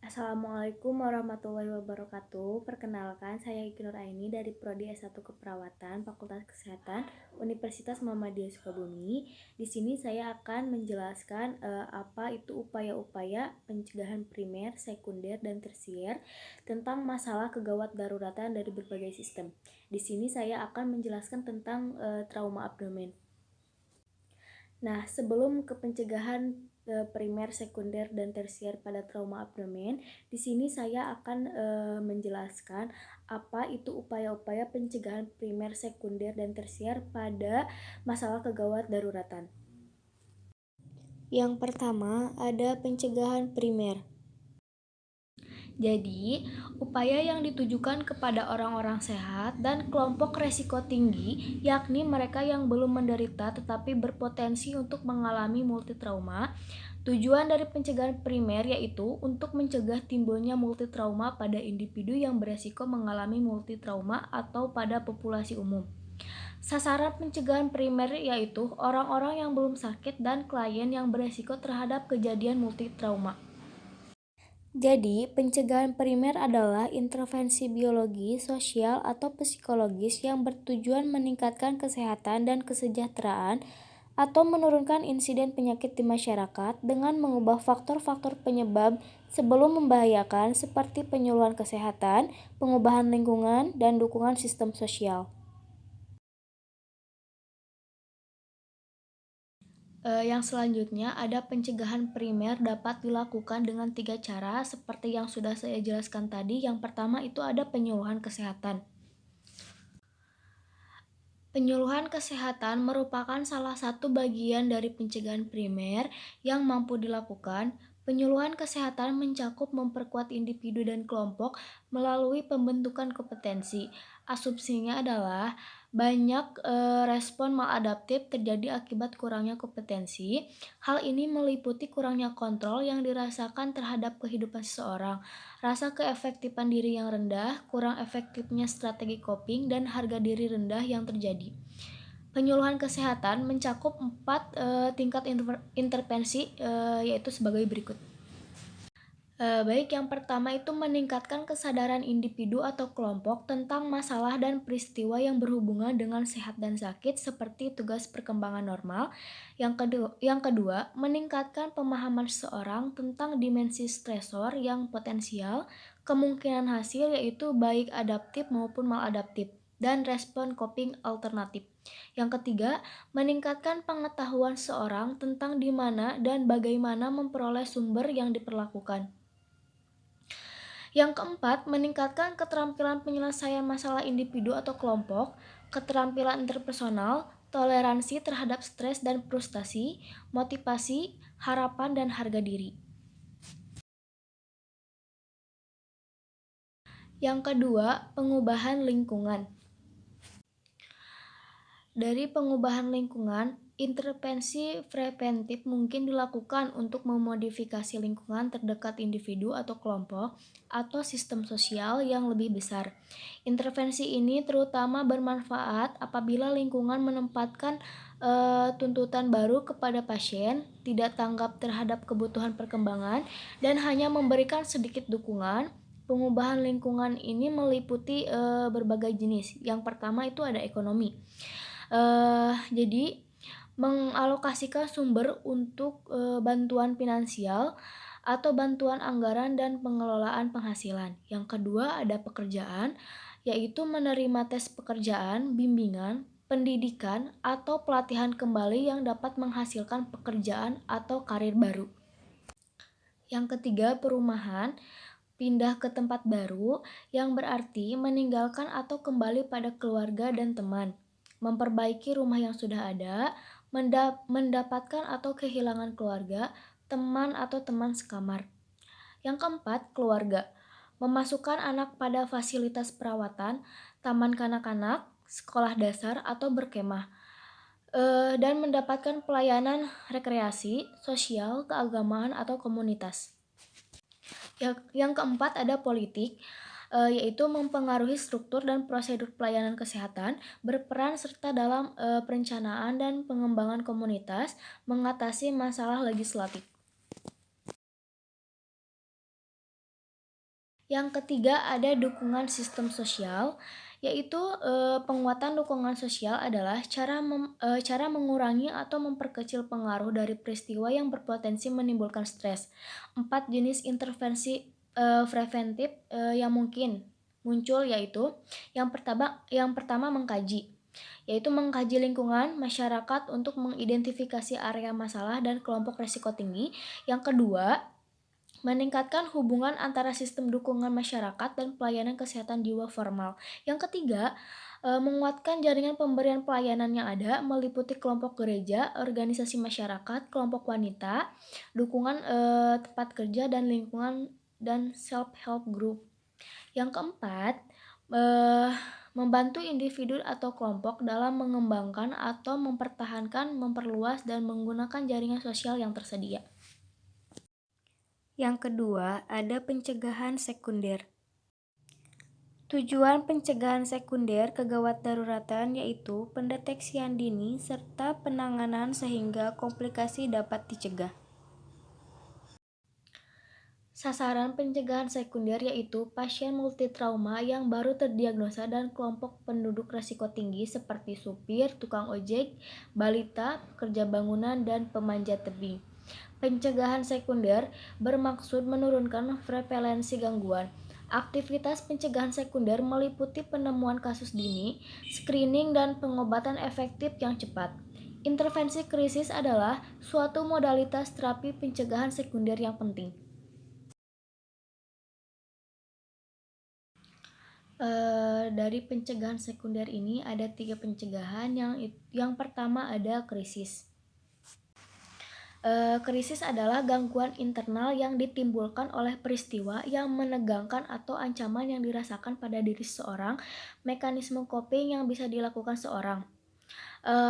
Assalamualaikum warahmatullahi wabarakatuh. Perkenalkan, saya Iki Nuraini dari Prodi S1 Keperawatan, Fakultas Kesehatan, Universitas Muhammadiyah Sukabumi. Di sini saya akan menjelaskan apa itu upaya-upaya pencegahan primer, sekunder, dan tersier tentang masalah kegawat daruratan dari berbagai sistem. Di sini saya akan menjelaskan tentang trauma abdomen. Nah, sebelum ke pencegahan primer, sekunder, dan tersier pada trauma abdomen, di sini saya akan menjelaskan apa itu upaya-upaya pencegahan primer, sekunder, dan tersier pada masalah kegawat daruratan. Yang pertama, ada pencegahan primer. Jadi, upaya yang ditujukan kepada orang-orang sehat dan kelompok resiko tinggi, yakni mereka yang belum menderita tetapi berpotensi untuk mengalami multitrauma. Tujuan dari pencegahan primer yaitu untuk mencegah timbulnya multitrauma pada individu yang beresiko mengalami multitrauma atau pada populasi umum. Sasaran pencegahan primer yaitu orang-orang yang belum sakit dan klien yang beresiko terhadap kejadian multitrauma. Jadi, pencegahan primer adalah intervensi biologi, sosial, atau psikologis yang bertujuan meningkatkan kesehatan dan kesejahteraan atau menurunkan insiden penyakit di masyarakat dengan mengubah faktor-faktor penyebab sebelum membahayakan seperti penyuluhan kesehatan, pengubahan lingkungan, dan dukungan sistem sosial. Yang selanjutnya ada pencegahan primer dapat dilakukan dengan 3 cara seperti yang sudah saya jelaskan tadi. Yang pertama itu ada penyuluhan kesehatan. Penyuluhan kesehatan merupakan salah satu bagian dari pencegahan primer yang mampu dilakukan. Penyuluhan kesehatan mencakup memperkuat individu dan kelompok melalui pembentukan kompetensi. Asumsinya adalah banyak respon maladaptif terjadi akibat kurangnya kompetensi. Hal ini meliputi kurangnya kontrol yang dirasakan terhadap kehidupan seseorang, rasa keefektifan diri yang rendah, kurang efektifnya strategi coping, dan harga diri rendah yang terjadi. Penyuluhan kesehatan mencakup 4 tingkat intervensi yaitu sebagai berikut. Baik, yang pertama itu meningkatkan kesadaran individu atau kelompok tentang masalah dan peristiwa yang berhubungan dengan sehat dan sakit seperti tugas perkembangan normal. Yang kedua, meningkatkan pemahaman seseorang tentang dimensi stresor yang potensial, kemungkinan hasil yaitu baik adaptif maupun maladaptif, dan respon coping alternatif. Yang ketiga, meningkatkan pengetahuan seseorang tentang di mana dan bagaimana memperoleh sumber yang diperlakukan. Yang keempat, meningkatkan keterampilan penyelesaian masalah individu atau kelompok, keterampilan interpersonal, toleransi terhadap stres dan frustasi, motivasi, harapan, dan harga diri. Yang kedua, pengubahan lingkungan. Dari pengubahan lingkungan, intervensi preventif mungkin dilakukan untuk memodifikasi lingkungan terdekat individu atau kelompok atau sistem sosial yang lebih besar. Intervensi ini terutama bermanfaat apabila lingkungan menempatkan tuntutan baru kepada pasien, tidak tanggap terhadap kebutuhan perkembangan, dan hanya memberikan sedikit dukungan. Pengubahan lingkungan ini meliputi berbagai jenis. Yang pertama itu ada ekonomi. Jadi mengalokasikan sumber untuk bantuan finansial atau bantuan anggaran dan pengelolaan penghasilan. Yang kedua ada pekerjaan, yaitu menerima tes pekerjaan, bimbingan, pendidikan, atau pelatihan kembali yang dapat menghasilkan pekerjaan atau karir baru. Yang ketiga perumahan, pindah ke tempat baru yang berarti meninggalkan atau kembali pada keluarga dan teman, memperbaiki rumah yang sudah ada, mendapatkan atau kehilangan keluarga, teman atau teman sekamar. Yang keempat, keluarga, memasukkan anak pada fasilitas perawatan, taman kanak-kanak, sekolah dasar atau berkemah, dan mendapatkan pelayanan rekreasi, sosial, keagamaan atau komunitas. Yang keempat ada politik, yaitu mempengaruhi struktur dan prosedur pelayanan kesehatan, berperan serta dalam perencanaan dan pengembangan komunitas, mengatasi masalah legislatif. Yang ketiga ada dukungan sistem sosial, yaitu penguatan dukungan sosial adalah cara mengurangi atau memperkecil pengaruh dari peristiwa yang berpotensi menimbulkan stres. 4 jenis intervensi preventif yang mungkin muncul yaitu yang pertama mengkaji, yaitu mengkaji lingkungan masyarakat untuk mengidentifikasi area masalah dan kelompok risiko tinggi. Yang kedua, meningkatkan hubungan antara sistem dukungan masyarakat dan pelayanan kesehatan jiwa formal. Yang ketiga, menguatkan jaringan pemberian pelayanan yang ada meliputi kelompok gereja, organisasi masyarakat, kelompok wanita, dukungan tempat kerja dan lingkungan dan self-help group. Yang keempat, eh, membantu individu atau kelompok dalam mengembangkan atau mempertahankan, memperluas, dan menggunakan jaringan sosial yang tersedia. Yang kedua, ada pencegahan sekunder. Tujuan pencegahan sekunder kegawat daruratan yaitu pendeteksian dini serta penanganan sehingga komplikasi dapat dicegah. Sasaran pencegahan sekunder yaitu pasien multitrauma yang baru terdiagnosa dan kelompok penduduk risiko tinggi seperti supir, tukang ojek, balita, pekerja bangunan, dan pemanjat tebing. Pencegahan sekunder bermaksud menurunkan prevalensi gangguan. Aktivitas pencegahan sekunder meliputi penemuan kasus dini, screening, dan pengobatan efektif yang cepat. Intervensi krisis adalah suatu modalitas terapi pencegahan sekunder yang penting. Dari pencegahan sekunder ini ada 3 pencegahan. Yang pertama ada krisis. Krisis adalah gangguan internal yang ditimbulkan oleh peristiwa yang menegangkan atau ancaman yang dirasakan pada diri seseorang. Mekanisme coping yang bisa dilakukan seorang.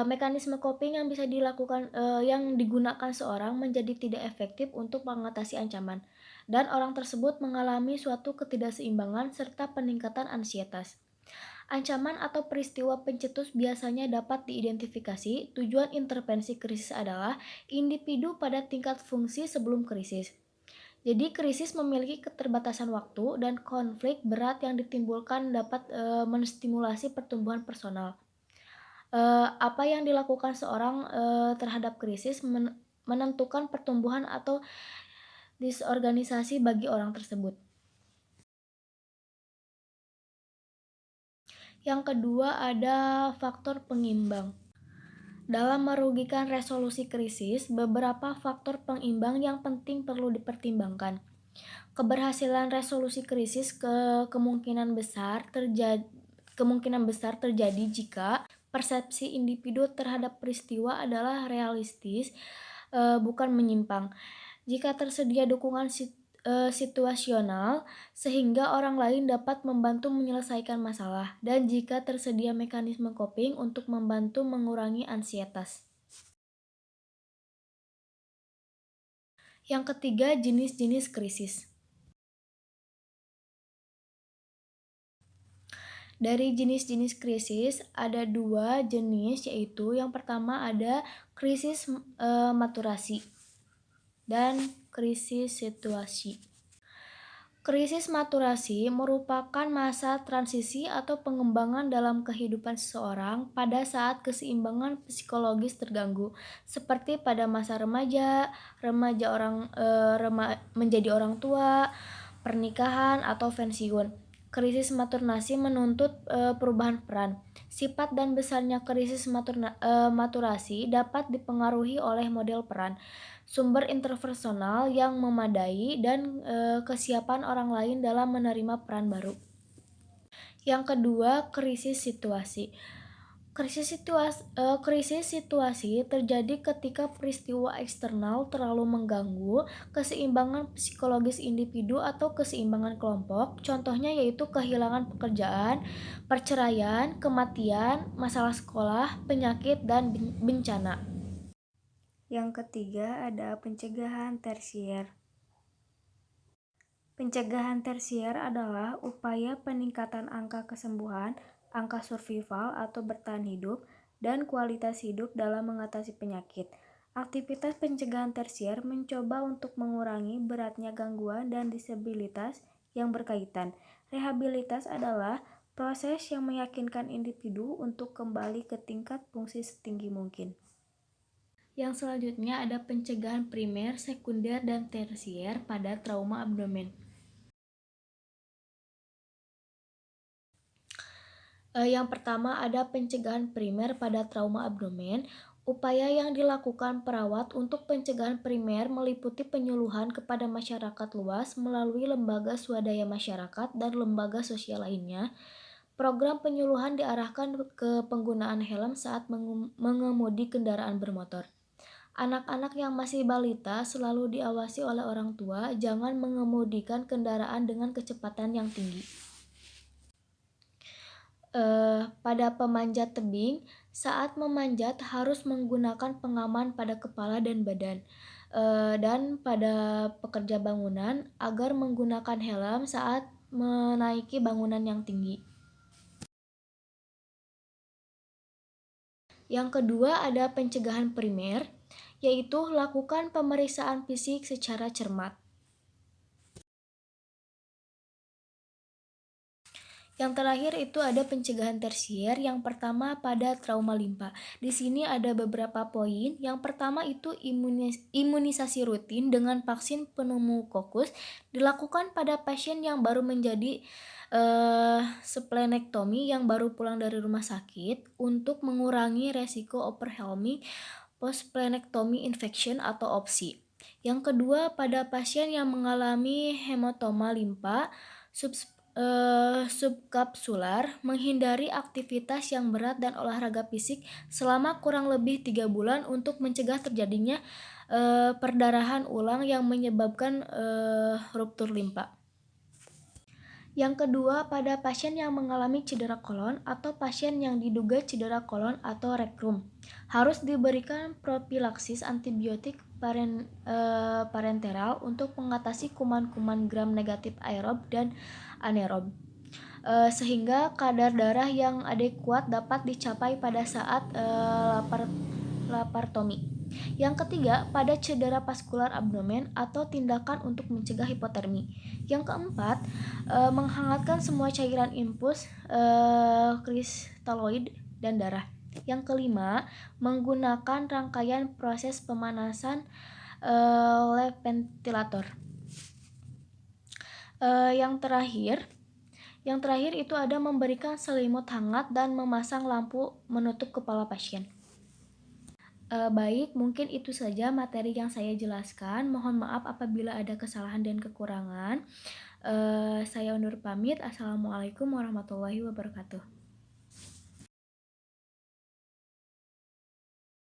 Mekanisme coping yang digunakan seorang menjadi tidak efektif untuk mengatasi ancaman, dan orang tersebut mengalami suatu ketidakseimbangan serta peningkatan ansietas. Ancaman atau peristiwa pencetus biasanya dapat diidentifikasi. Tujuan intervensi krisis adalah individu pada tingkat fungsi sebelum krisis. Jadi krisis memiliki keterbatasan waktu dan konflik berat yang ditimbulkan dapat menstimulasi pertumbuhan personal. Apa yang dilakukan seorang terhadap krisis menentukan pertumbuhan atau disorganisasi bagi orang tersebut. Yang kedua ada faktor pengimbang. Dalam merugikan resolusi krisis, beberapa faktor pengimbang yang penting perlu dipertimbangkan. Keberhasilan resolusi krisis kemungkinan besar terjadi jika persepsi individu terhadap peristiwa adalah realistis, bukan menyimpang. Jika tersedia dukungan situasional sehingga orang lain dapat membantu menyelesaikan masalah, dan jika tersedia mekanisme coping untuk membantu mengurangi ansietas. Yang ketiga, jenis-jenis krisis. Dari jenis-jenis krisis ada 2 jenis, yaitu yang pertama ada krisis maturasi dan krisis situasi. Krisis maturasi merupakan masa transisi atau pengembangan dalam kehidupan seseorang pada saat keseimbangan psikologis terganggu, seperti pada masa remaja menjadi orang tua, pernikahan, atau pensiun. Krisis maturasi menuntut perubahan peran. Sifat dan besarnya krisis maturasi dapat dipengaruhi oleh model peran, sumber interpersonal yang memadai, dan kesiapan orang lain dalam menerima peran baru. Yang kedua, krisis situasi. Krisis situasi terjadi ketika peristiwa eksternal terlalu mengganggu keseimbangan psikologis individu atau keseimbangan kelompok. Contohnya yaitu kehilangan pekerjaan, perceraian, kematian, masalah sekolah, penyakit, dan bencana. Yang ketiga ada pencegahan tersier. Pencegahan tersier adalah upaya peningkatan angka kesembuhan, angka survival atau bertahan hidup, dan kualitas hidup dalam mengatasi penyakit. Aktivitas pencegahan tersier mencoba untuk mengurangi beratnya gangguan dan disabilitas yang berkaitan. Rehabilitas adalah proses yang meyakinkan individu untuk kembali ke tingkat fungsi setinggi mungkin. Yang selanjutnya ada pencegahan primer, sekunder, dan tersier pada trauma abdomen. Yang pertama ada pencegahan primer pada trauma abdomen. Upaya yang dilakukan perawat untuk pencegahan primer meliputi penyuluhan kepada masyarakat luas melalui lembaga swadaya masyarakat dan lembaga sosial lainnya. Program penyuluhan diarahkan ke penggunaan helm saat mengemudi kendaraan bermotor. Anak-anak yang masih balita selalu diawasi oleh orang tua, jangan mengemudikan kendaraan dengan kecepatan yang tinggi. Pada pemanjat tebing, saat memanjat harus menggunakan pengaman pada kepala dan badan. Dan pada pekerja bangunan agar menggunakan helm saat menaiki bangunan yang tinggi. Yang kedua ada pencegahan primer, yaitu lakukan pemeriksaan fisik secara cermat. Yang terakhir itu ada pencegahan tersier. Yang pertama pada trauma limpa. Di sini ada beberapa poin. Yang pertama itu imunisasi rutin dengan vaksin pneumokokus dilakukan pada pasien yang baru menjadi splenektomi yang baru pulang dari rumah sakit untuk mengurangi resiko overwhelming post-splenectomy infection atau OPSI. Yang kedua pada pasien yang mengalami hematoma limpa subkapsular, menghindari aktivitas yang berat dan olahraga fisik selama kurang lebih 3 bulan untuk mencegah terjadinya perdarahan ulang yang menyebabkan ruptur limpa. Yang kedua, pada pasien yang mengalami cedera kolon atau pasien yang diduga cedera kolon atau rekrum, harus diberikan propilaksis antibiotik parenteral untuk mengatasi kuman-kuman gram negatif aerob dan anaerob, sehingga kadar darah yang adekuat dapat dicapai pada saat laparotomi. Yang ketiga, pada cedera vaskular abdomen atau tindakan untuk mencegah hipotermi. Yang keempat, menghangatkan semua cairan infus, kristaloid, dan darah. Yang kelima, menggunakan rangkaian proses pemanasan oleh ventilator. Yang terakhir itu ada memberikan selimut hangat dan memasang lampu menutup kepala pasien. Baik, mungkin itu saja materi yang saya jelaskan. Mohon maaf apabila ada kesalahan dan kekurangan. Saya undur pamit. Assalamualaikum warahmatullahi wabarakatuh.